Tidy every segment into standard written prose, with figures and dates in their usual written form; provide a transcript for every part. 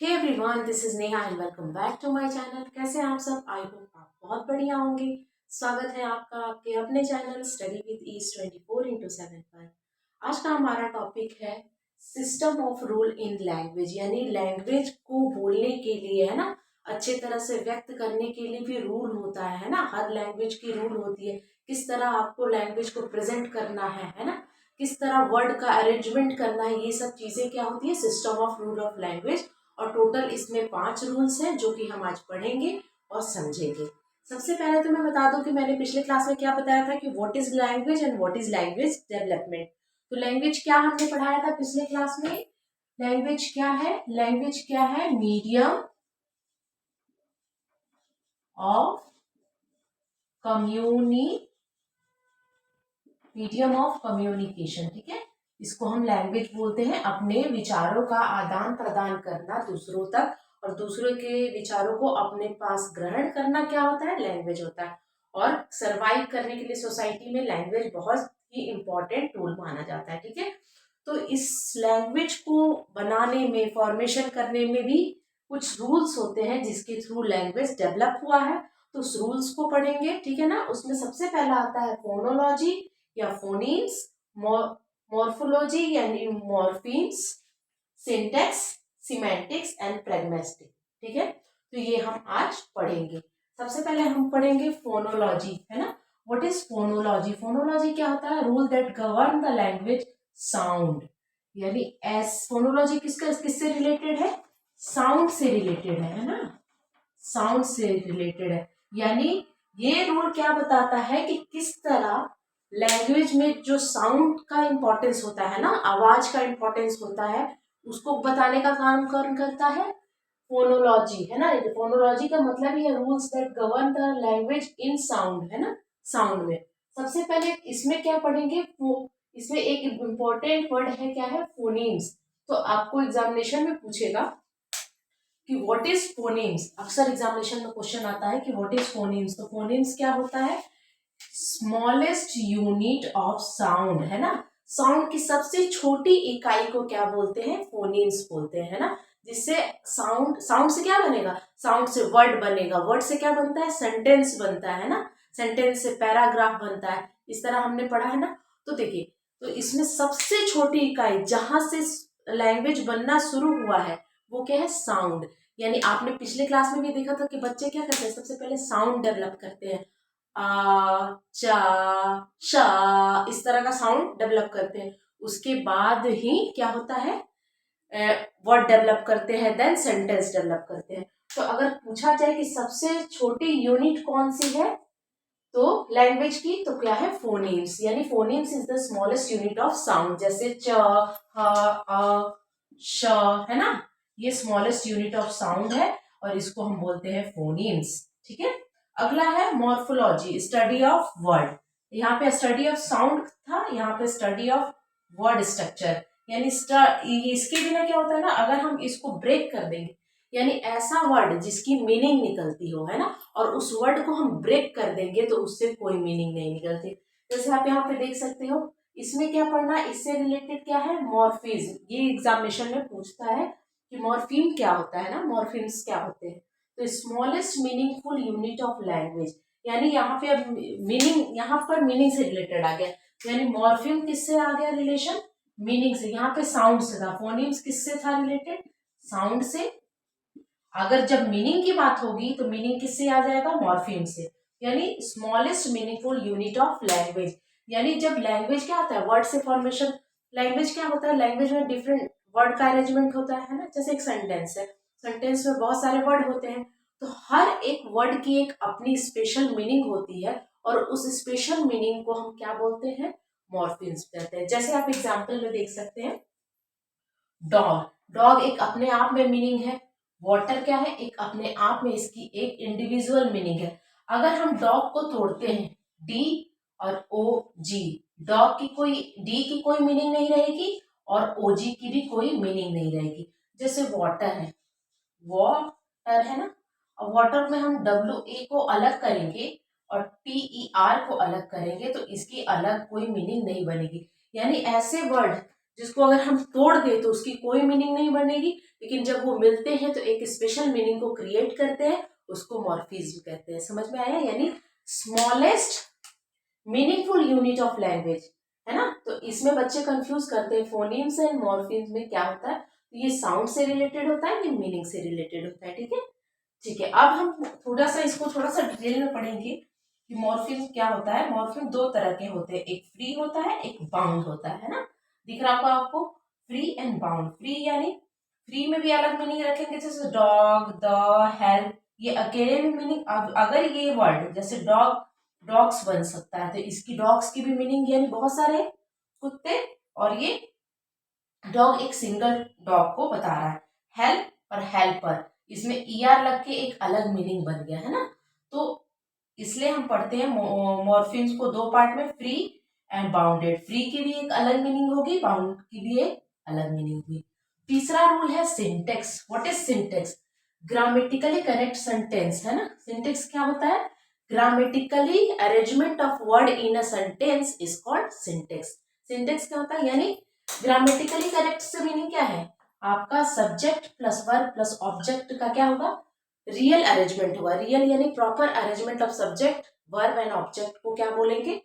Hey everyone, this is Neha and welcome back to my channel. कैसे हैं आप सब? आई होप आप बहुत बढ़िया होंगे। स्वागत है आपका आपके अपने चैनल स्टडी विद ईज 24/7 पर। आज का हमारा टॉपिक है system of rule in language, यानी लैंग्वेज को बोलने के लिए, है ना, अच्छे तरह से व्यक्त करने के लिए भी रूल होता है ना। हर लैंग्वेज की रूल होती है, किस तरह आपको लैंग्वेज को प्रेजेंट करना है ना, किस तरह वर्ड का अरेंजमेंट करना है। ये सब चीजें क्या होती है? System of rule of language. और टोटल इसमें 5 रूल्स हैं जो कि हम आज पढ़ेंगे और समझेंगे। सबसे पहले तो मैं बता दूं कि मैंने पिछले क्लास में क्या बताया था कि what is language and what is language development. तो लैंग्वेज क्या हमने पढ़ाया था पिछले क्लास में? लैंग्वेज क्या है? लैंग्वेज क्या है? ऑफ कम्युनी मीडियम ऑफ कम्युनिकेशन। ठीक है, इसको हम लैंग्वेज बोलते हैं। अपने विचारों का आदान प्रदान करना दूसरों तक, और दूसरों के विचारों को अपने पास ग्रहण करना क्या होता है? लैंग्वेज होता है। और सरवाइव करने के लिए सोसाइटी में लैंग्वेज बहुत ही इंपॉर्टेंट टूल माना जाता है। ठीक है, तो इस लैंग्वेज को बनाने में, फॉर्मेशन करने में भी कुछ रूल्स होते हैं जिसके थ्रू लैंग्वेज डेवलप हुआ है। तो उस रूल्स को पढ़ेंगे, ठीक है ना। उसमें सबसे पहला आता है फोनोलॉजी या फोनीम्स, मॉर्फोलॉजी यानी मॉर्फीम्स, सिंटेक्स, सिमेंटिक्स एंड प्रेगमेस्टिक। ठीक है, तो ये हम आज पढ़ेंगे। सबसे पहले हम पढ़ेंगे फोनोलॉजी, है ना। What is phonology? फोनोलॉजी क्या होता है? Rule that govern the language sound. यानी एस फोनोलॉजी किससे रिलेटेड है? साउंड से रिलेटेड है ना। साउंड से रिलेटेड है, यानी ये रूल क्या बताता है कि किस तरह लैंग्वेज में जो साउंड का इंपॉर्टेंस होता है ना, आवाज का इंपॉर्टेंस होता है, उसको बताने का काम कौन करता है? फोनोलॉजी, है ना। फोनोलॉजी का मतलब ये rules that govern the language in sound, है ना, साउंड में। सबसे पहले इसमें क्या पढ़ेंगे? इसमें एक इम्पोर्टेंट वर्ड है, क्या है? फोनीम्स। तो आपको एग्जामिनेशन में पूछेगा कि व्हाट इज फोनीम्स। अक्सर एग्जामिनेशन में क्वेश्चन आता है कि व्हाट इज फोनीम्स। तो फोनीम्स क्या होता है? स्मॉलेस्ट यूनिट ऑफ साउंड, है ना। साउंड की सबसे छोटी इकाई को क्या बोलते हैं? फोनीम्स बोलते हैं, है ना। जिससे साउंड साउंड से क्या बनेगा? साउंड से वर्ड बनेगा, वर्ड से क्या बनता है? सेंटेंस बनता है ना। सेंटेंस से पैराग्राफ बनता है। इस तरह हमने पढ़ा है ना। तो देखिए, तो इसमें सबसे छोटी इकाई जहां से लैंग्वेज बनना शुरू हुआ है वो क्या है? साउंड। यानी आपने पिछले क्लास में भी देखा था कि बच्चे क्या करते हैं? सबसे पहले साउंड डेवलप करते हैं। आ, चा, शा, इस तरह का साउंड डेवलप करते हैं। उसके बाद ही क्या होता है? वर्ड डेवलप करते हैं, देन सेंटेंस डेवलप करते हैं। तो अगर पूछा जाए कि सबसे छोटी यूनिट कौन सी है तो लैंग्वेज की, तो क्या है? फोनीम्स। यानी phonemes is the smallest unit of sound. जैसे च, ह, अ, श, है ना, ये स्मॉलेस्ट यूनिट ऑफ साउंड है और इसको हम बोलते हैं फोनीम्स। ठीक है, अगला है मॉर्फोलॉजी, स्टडी ऑफ वर्ड। यहाँ पे स्टडी ऑफ साउंड था, यहाँ पे स्टडी ऑफ वर्ड स्ट्रक्चर। यानी इसके बिना क्या होता है ना, अगर हम इसको ब्रेक कर देंगे, यानी ऐसा वर्ड जिसकी मीनिंग निकलती हो, है ना, और उस वर्ड को हम ब्रेक कर देंगे तो उससे कोई मीनिंग नहीं निकलती। जैसे आप यहाँ पे देख सकते हो, इसमें क्या पढ़ना है? इससे रिलेटेड क्या है? मॉर्फीज। ये एग्जामिनेशन में पूछता है कि मॉर्फीम क्या होता है ना, मॉर्फीम्स क्या होते हैं। तो smallest meaningful unit of language, यानी यहाँ पे अब मीनिंग, यहाँ पर मीनिंग से रिलेटेड आ गया। यानी मॉर्फिम किससे आ गया रिलेशन? मीनिंग से। यहाँ पे साउंड से था, फोनिम्स किससे था रिलेटेड? साउंड से। अगर जब मीनिंग की बात होगी तो मीनिंग किससे आ जाएगा? मॉर्फिम से। यानी smallest meaningful unit of language. यानी जब लैंग्वेज क्या होता है? वर्ड से फॉर्मेशन। लैंग्वेज क्या होता है? लैंग्वेज में डिफरेंट वर्ड का अरेंजमेंट होता है ना। जैसे एक सेंटेंस है, सेंटेंस में बहुत सारे वर्ड होते हैं, तो हर एक वर्ड की एक अपनी स्पेशल मीनिंग होती है, और उस स्पेशल मीनिंग को हम क्या बोलते हैं? मॉर्फिम्स कहते हैं। जैसे आप एग्जाम्पल में देख सकते हैं, डॉग। डॉग एक अपने आप में मीनिंग है। वाटर क्या है? एक अपने आप में इसकी एक इंडिविजुअल मीनिंग है। अगर हम डॉग को तोड़ते हैं, डी और ओ जी, डॉग की कोई, डी की कोई मीनिंग नहीं रहेगी और ओ जी की भी कोई मीनिंग नहीं रहेगी। जैसे वाटर है, वाटर है ना, और वाटर में हम डब्ल्यू ए को अलग करेंगे और टी ई आर को अलग करेंगे तो इसकी अलग कोई मीनिंग नहीं बनेगी। यानी ऐसे वर्ड जिसको अगर हम तोड़ दें तो उसकी कोई मीनिंग नहीं बनेगी, लेकिन जब वो मिलते हैं तो एक स्पेशल मीनिंग को क्रिएट करते हैं, उसको मॉर्फिज्म कहते हैं। समझ में आया? यानी smallest meaningful unit of language, है ना। तो इसमें बच्चे कंफ्यूज करते हैं फोनीम्स एंड मॉर्फिम्स में क्या होता है। तो ये साउंड से रिलेटेड होता है, ये मीनिंग से रिलेटेड होता है। ठीक है, ठीक है। अब हम थोड़ा सा इसको थोड़ा सा डिटेल में पढ़ेंगे कि मॉर्फिम क्या होता है। मॉर्फिम दो तरह के होते हैं, एक फ्री होता है, एक बाउंड होता है ना। दिख रहा होगा आपको, फ्री एंड बाउंड। फ्री यानी फ्री में भी अलग मीनिंग रखेंगे, जैसे डॉग, द, हेल्प, ये अकेले में मीनिंग। अगर ये वर्ड जैसे डॉग, डॉग्स बन सकता है, तो इसकी डॉग्स की भी मीनिंग यानी बहुत सारे कुत्ते, और ये डॉग एक सिंगल डॉग को बता रहा है। हेल्प और हेल्पर, इसमें ईआर लग के एक अलग मीनिंग बन गया है ना। तो इसलिए हम पढ़ते हैं मॉर्फिम्स को दो पार्ट में, फ्री एंड बाउंडेड। फ्री की भी एक अलग मीनिंग होगी, बाउंड की भी एक अलग मीनिंग होगी। तीसरा रूल है syntax. What is syntax? Grammatically correct sentence, है ना। सिंटेक्स क्या होता है? Grammatically arrangement of word in a sentence is called syntax. Syntax क्या होता है? यानी ग्रामेटिकली करेक्ट से मीनिंग क्या है? आपका subject plus verb plus object का क्या होगा? रियल अरेंजमेंट होगा। रियल यानी proper arrangement of subject, verb and object को क्या बोलेंगे?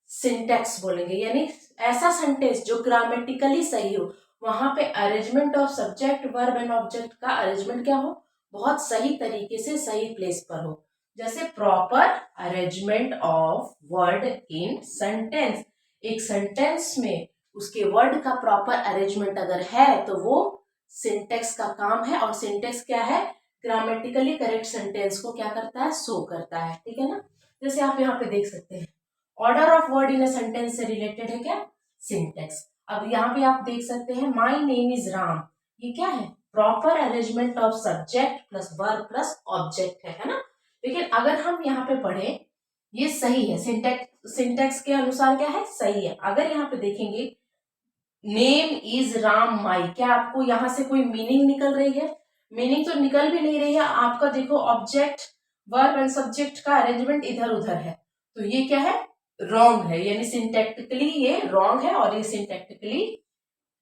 सिंटेक्स बोलेंगे। यानी ऐसा सेंटेंस जो ग्रामेटिकली सही हो, वहां पे arrangement of subject, verb and object का अरेंजमेंट क्या हो? बहुत सही तरीके से सही प्लेस पर हो। जैसे proper arrangement of word in sentence, एक सेंटेंस में उसके वर्ड का प्रॉपर अरेंजमेंट अगर है तो वो सिंटेक्स का काम है। और सिंटेक्स क्या है? ग्रामेटिकली करेक्ट सेंटेंस को क्या करता है? शो करता है। ठीक है ना। जैसे आप यहाँ पे देख सकते हैं, order of word in a sentence से रिलेटेड है क्या? सिंटेक्स। अब यहाँ पे आप देख सकते हैं माई नेम इज राम, ये क्या है? Proper arrangement of subject plus verb plus object है ना। लेकिन अगर हम यहाँ पे पढ़े, ये सही है, सिंटेक्स, सिंटेक्स के अनुसार क्या है? सही है। अगर यहाँ पे देखेंगे नेम इज राम माई, क्या आपको यहाँ से कोई मीनिंग निकल रही है? मीनिंग तो निकल भी नहीं रही है। आपका देखो ऑब्जेक्ट, वर्ब एंड सब्जेक्ट का अरेंजमेंट इधर उधर है, तो ये क्या है? रॉन्ग है। यानी सिंटैक्टिकली ये रॉन्ग है और ये सिंटैक्टिकली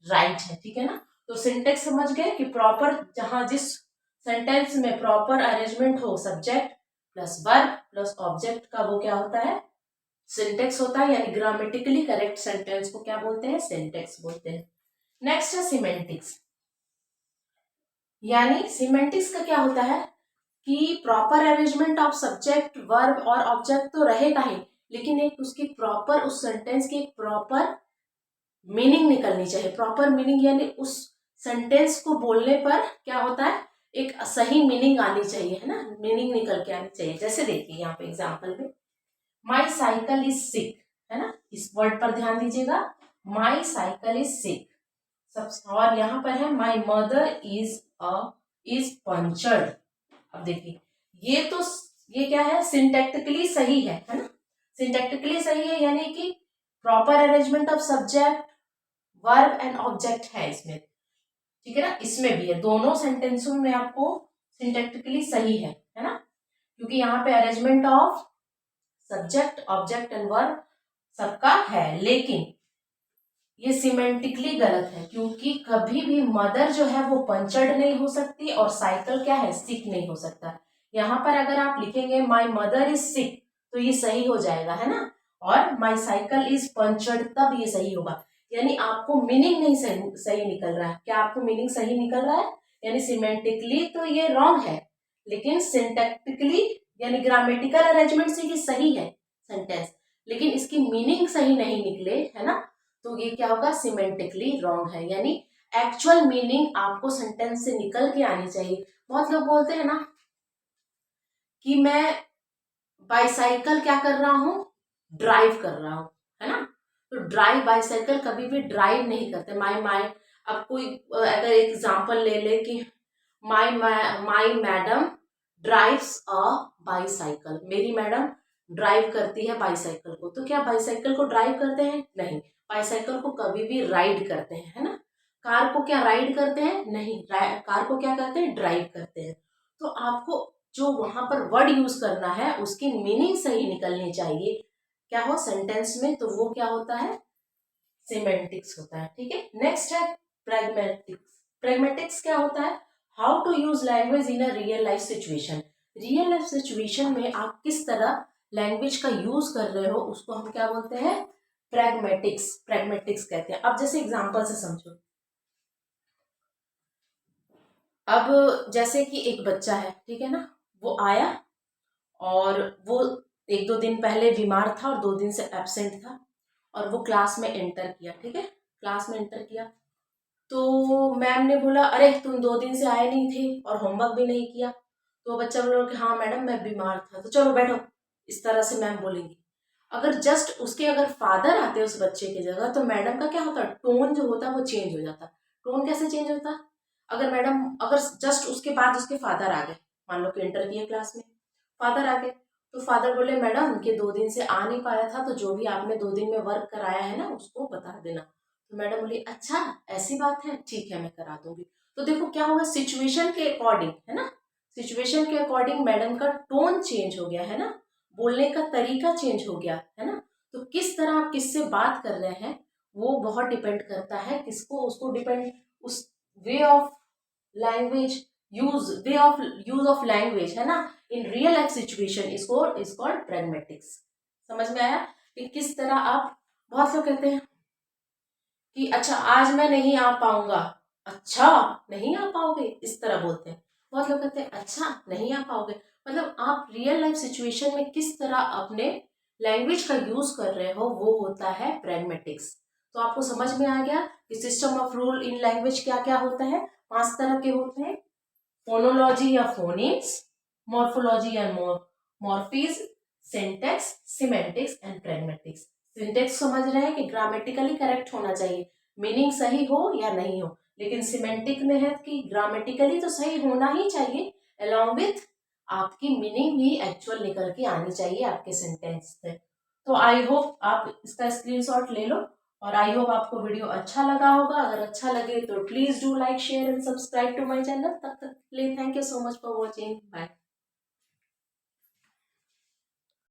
राइट है। ठीक है ना। तो सिंटेक्स समझ गए कि प्रॉपर, जहां जिस सेंटेंस में प्रॉपर अरेंजमेंट हो subject plus verb plus object का, वो क्या होता है? सिंटेक्स होता है। यानी ग्रामेटिकली करेक्ट सेंटेंस को क्या बोलते हैं? सिंटेक्स बोलते हैं। नेक्स्ट है सिमेंटिक्स। यानी सिमेंटिक्स का क्या होता है कि proper arrangement of subject, verb और ऑब्जेक्ट तो रहेगा ही, लेकिन एक उसकी प्रॉपर, उस सेंटेंस की एक प्रॉपर मीनिंग निकलनी चाहिए। प्रॉपर मीनिंग यानी उस सेंटेंस को बोलने पर क्या होता है? एक सही मीनिंग आनी चाहिए, है ना। मीनिंग निकल के आनी चाहिए। जैसे देखिए यहाँ पे एग्जाम्पल में, माई साइकिल इज सिक, है ना। इस वर्ड पर ध्यान दीजिएगा, माई साइकिल इज सिक। सब, और यहाँ पर है माई मदर इज पंचर्ड। अब देखिए, ये तो, ये क्या है? सिंटैक्टिकली सही है ना। सिंटैक्टिकली सही है यानी कि proper arrangement of subject, verb and object है इसमें। ठीक है ना। इसमें भी है, दोनों सेंटेंसों में आपको सिंटैक्टिकली सही है ना। क्योंकि यहाँ पे arrangement of subject, object and verb सबका है। लेकिन ये सिमेंटिकली गलत है, क्योंकि कभी भी मदर जो है वो पंचर्ड नहीं हो सकती और साइकिल क्या है? सिक नहीं हो सकता। यहाँ पर अगर आप लिखेंगे माई मदर इज सिक, तो ये सही हो जाएगा, है ना। और माई साइकिल इज पंचर्ड, तब ये सही होगा। यानी आपको मीनिंग नहीं सही निकल रहा है। क्या आपको मीनिंग सही निकल रहा है? यानी सिमेंटिकली तो ये रॉन्ग है, लेकिन सिंटैक्टिकली यानी ग्रामेटिकल अरेंजमेंट से ये सही है सेंटेंस, लेकिन इसकी मीनिंग सही नहीं निकले, है ना। तो ये क्या होगा? सिमेंटिकली रॉन्ग है। यानी एक्चुअल मीनिंग आपको सेंटेंस से निकल के आनी चाहिए। बहुत लोग बोलते हैं ना कि मैं बाईसाइकिल क्या कर रहा हूँ? ड्राइव कर रहा हूँ, है ना। तो ड्राइव, बाईसाइकिल कभी भी ड्राइव नहीं करते। माई माई, अब कोई अगर एग्जांपल ले ले कि माई माई मैडम ड्राइव्स अ बाईसाइकिल, मेरी मैडम ड्राइव करती है बाईसाइकिल को, तो क्या बाईसाइकिल को ड्राइव करते हैं? नहीं। बाईसाइकिल को कभी भी राइड करते हैं, है ना। कार को क्या राइड करते हैं? नहीं। कार को क्या करते हैं? ड्राइव करते हैं। तो आपको जो वहां पर वर्ड यूज करना है उसकी मीनिंग सही निकलनी चाहिए। क्या हो सेंटेंस में? तो वो क्या होता है? सिमेंटिक्स होता है, ठीक है। नेक्स्ट है प्रैग्मेटिक्स। प्रैग्मेटिक्स क्या होता है? How to use language in a real life situation. Real life situation में आप किस तरह लैंग्वेज का यूज कर रहे हो, उसको हम क्या बोलते हैं? प्रैग्मेटिक्स। प्रैग्मेटिक्स कहते हैं। अब जैसे एग्जांपल से समझो। अब जैसे कि एक बच्चा है, ठीक है ना, वो आया और वो एक दो दिन पहले बीमार था और 2 दिन से एब्सेंट था, और वो क्लास में एंटर किया, ठीक है, क्लास में एंटर किया। तो मैम ने बोला, अरे तुम 2 दिन से आए नहीं थे और होमवर्क भी नहीं किया। तो बच्चा बोला कि हाँ मैडम मैं बीमार था, तो चलो बैठो, इस तरह से मैम बोलेंगी। अगर जस्ट उसके अगर फादर आते उस बच्चे की जगह, तो मैडम का क्या होता, टोन जो होता वो चेंज हो जाता। टोन कैसे चेंज होता? अगर मैडम, अगर जस्ट उसके बाद उसके फादर आ गए, मान लो कि एंटर किए क्लास में, फादर आ गए, तो फादर बोले मैडम कि 2 दिन से आ नहीं पाया था, तो जो भी आपने 2 दिन में वर्क कराया है ना उसको बता देना। तो मैडम बोली अच्छा ऐसी बात है, ठीक है मैं करा दूंगी। तो देखो क्या हुआ, सिचुएशन के अकॉर्डिंग, है ना, सिचुएशन के अकॉर्डिंग मैडम का टोन चेंज हो गया, है ना, बोलने का तरीका चेंज हो गया, है ना। तो किस तरह आप किससे बात कर रहे हैं वो बहुत डिपेंड करता है, किसको, उसको डिपेंड, उस way of language use of language, है ना, in real life situation is called pragmatics. समझ में आया कि किस तरह आप, बहुत लोग कहते हैं कि अच्छा आज मैं नहीं आ पाऊंगा, अच्छा नहीं आ पाओगे, इस तरह बोलते हैं। बहुत लोग कहते हैं अच्छा नहीं आ पाओगे, मतलब आप रियल लाइफ सिचुएशन में किस तरह अपने लैंग्वेज का यूज कर रहे हो वो होता है प्रैग्मेटिक्स। तो आपको समझ में आ गया कि system of rule in language क्या क्या होता है। 5 तरह के होते हैं, फोनोलॉजी या फोनिम्स, मॉर्फोलॉजी या morphemes, syntax, semantics and pragmatics. Syntax समझ रहे हैं कि ग्रामेटिकली करेक्ट होना चाहिए, मीनिंग सही हो या नहीं हो, लेकिन सिमेंटिक में है कि ग्रामेटिकली तो सही होना ही चाहिए, अलॉन्ग विथ आपकी मीनिंग भी एक्चुअल निकल के आनी चाहिए आपके सेंटेंस से। तो आई होप आप इसका स्क्रीनशॉट ले लो, और आई होप आपको वीडियो अच्छा लगा होगा। अगर अच्छा लगे तो please do like share and subscribe to my channel. तब तक के लिए thank you so much for watching, bye.